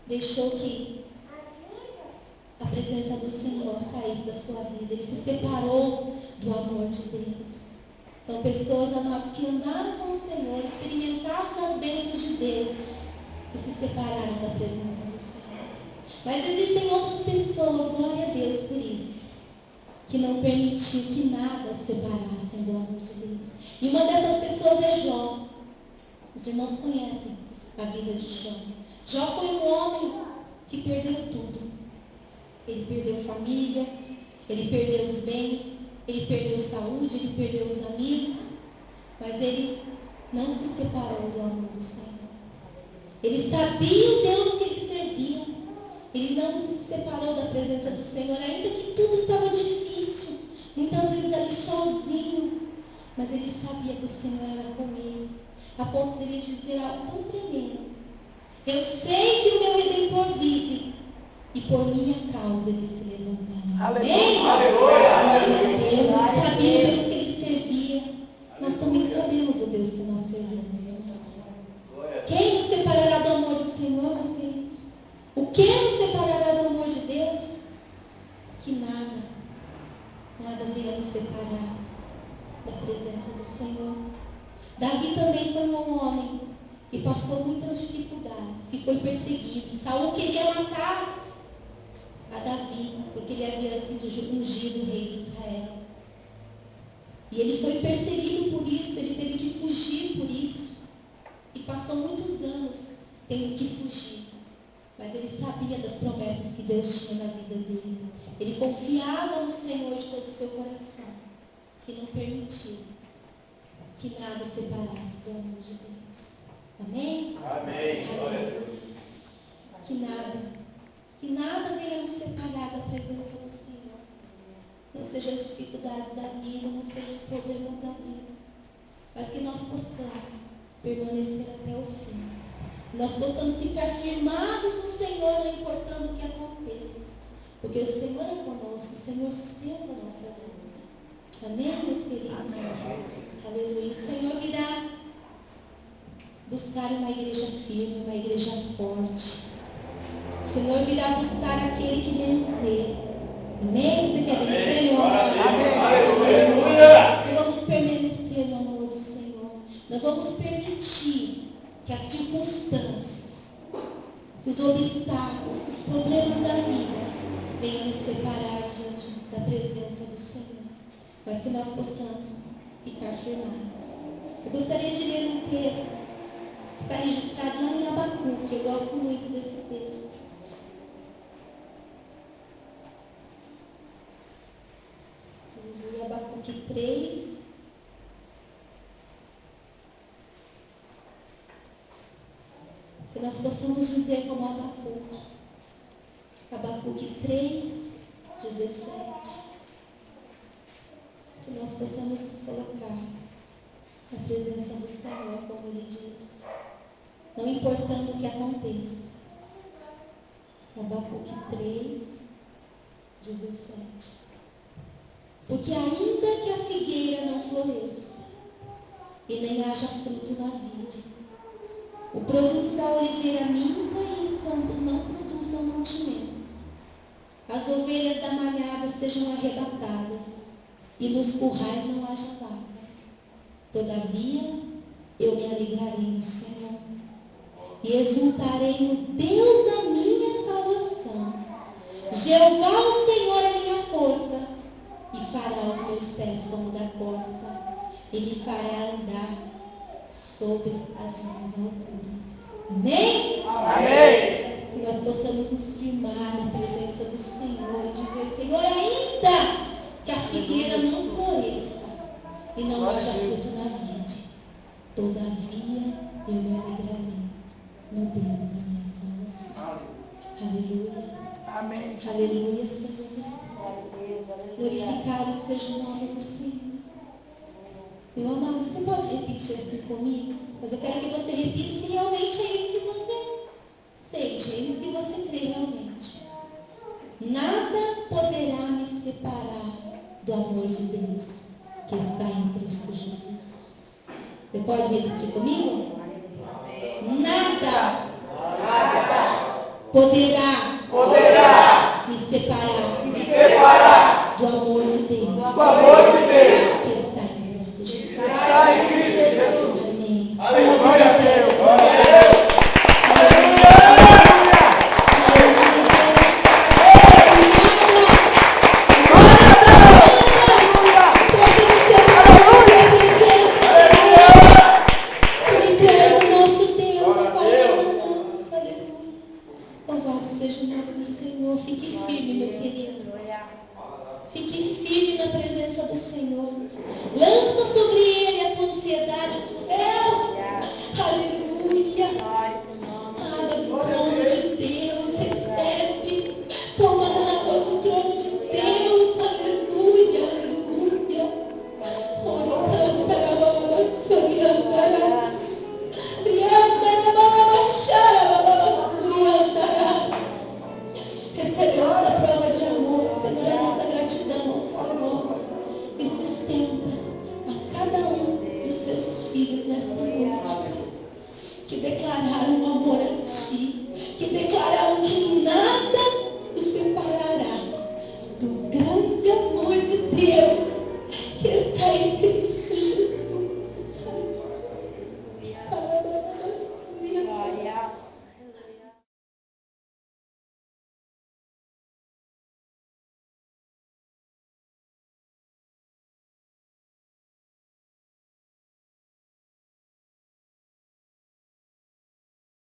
deixou que a presença do Senhor saísse da sua vida. Ele se separou do amor de Deus. São pessoas, amados, que andaram com o Senhor, experimentaram das bênçãos de Deus e se separaram da presença do Senhor. Mas existem outras pessoas, glória a Deus por isso, que não permitiu que nada os separasse do amor de Deus. E uma dessas pessoas é Jó. Os irmãos conhecem a vida de Jó. Jó foi um homem que perdeu tudo. Ele perdeu família, ele perdeu os bens, ele perdeu saúde, ele perdeu os amigos, mas ele não se separou do amor do Senhor. Ele sabia o Deus que ele servia. Ele não se separou da presença do Senhor, ainda que tudo estava difícil, muitas vezes ali sozinho, mas ele sabia que o Senhor era com ele, a ponto de ele dizer algo tão tremendo: eu sei que o meu Redentor vive, e por minha causa ele se levantará. Amém? Aleluia! Deus sabia o Deus que ele servia. Nós também sabemos o Deus que nós servimos. Quem nos separará do amor do Senhor, meus queridos? O que nos separará do amor de Deus? Que nada venha nos separar da presença do Senhor. Davi também foi um homem que passou muitas dificuldades, que foi perseguido. Saul queria matar a Davi, porque ele havia sido ungido rei de Israel. E ele foi perseguido por isso, ele teve que fugir por isso. E passou muitos anos tendo que fugir. Mas ele sabia das promessas que Deus tinha na vida dele. Ele confiava no Senhor de todo o seu coração, que não permitiu que nada o separasse do amor de Deus. Amém? Amém. Que nada venha nos separar da presença do Senhor. Não sejam as dificuldades da vida, não sejam os problemas da vida, mas que nós possamos permanecer até o fim. Nós possamos ficar firmados no Senhor, não importando o que aconteça. Porque o Senhor é conosco, o Senhor sustenta a nossa vida. Amém, meus queridos? Aleluia. O Senhor virá buscar uma igreja firme, uma igreja forte. O Senhor virá buscar aquele que vencer. Amém? Você quer vencer, meu amor? Aleluia. Nós vamos permanecer no amor do Senhor. Nós vamos permitir que as circunstâncias, os obstáculos, os problemas da vida venham nos separar diante da presença do Senhor, mas que nós possamos ficar firmados. Eu gostaria de ler um texto que está registrado lá em Abacuque. Eu gosto muito desse texto. Em Abacuque 3. Que nós possamos dizer como Abacuque 3, 17. Que nós possamos nos colocar na presença do Senhor, como Ele diz, não importando o que aconteça. Abacuque 3, 17. Porque ainda que a figueira não floresça, e nem haja fruto na vide, o produto da oliveira minta e os campos não produzam mantimentos, as ovelhas da malhada sejam arrebatadas, e nos currais não haja vaca. Todavia, eu me alegrarei no Senhor, e exultarei no Deus da minha salvação. Jeová, o Senhor, é minha força, e fará os meus pés como da corça, e me fará andar sobre as minhas alturas. Amém? Amém. Que nós possamos nos firmar na presença do Senhor e dizer: Senhor, ainda que a figueira não floresça e não haja fruto na vide, todavia eu me alegrarei no Deus da minha salvação. Aleluia. Amém. Aleluia, Senhor. Glorificado seja o nome do Senhor. Meu amado, você pode repetir assim comigo? Mas eu quero que você repita se realmente é isso que você sente, é isso que você crê realmente. Nada poderá me separar do amor de Deus que está em Cristo Jesus. Você pode repetir comigo? Nada poderá me separar do amor de Deus. Que está em Cristo Jesus. Amém. Glória a Deus. Fique firme, meu querido. Fique firme na presença do Senhor. Lança sobre Ele a tua ansiedade, o teu céu. Aleluia. Nada do trono de Deus. Recebe. Toma água do trono de Deus. Aleluia. Aleluia. Recebe a nossa prova de amor, Senhor, a nossa gratidão ao Senhor. E sustenta a cada um dos seus filhos nesta noite, Pai, que declararam amor a Ti, que declararam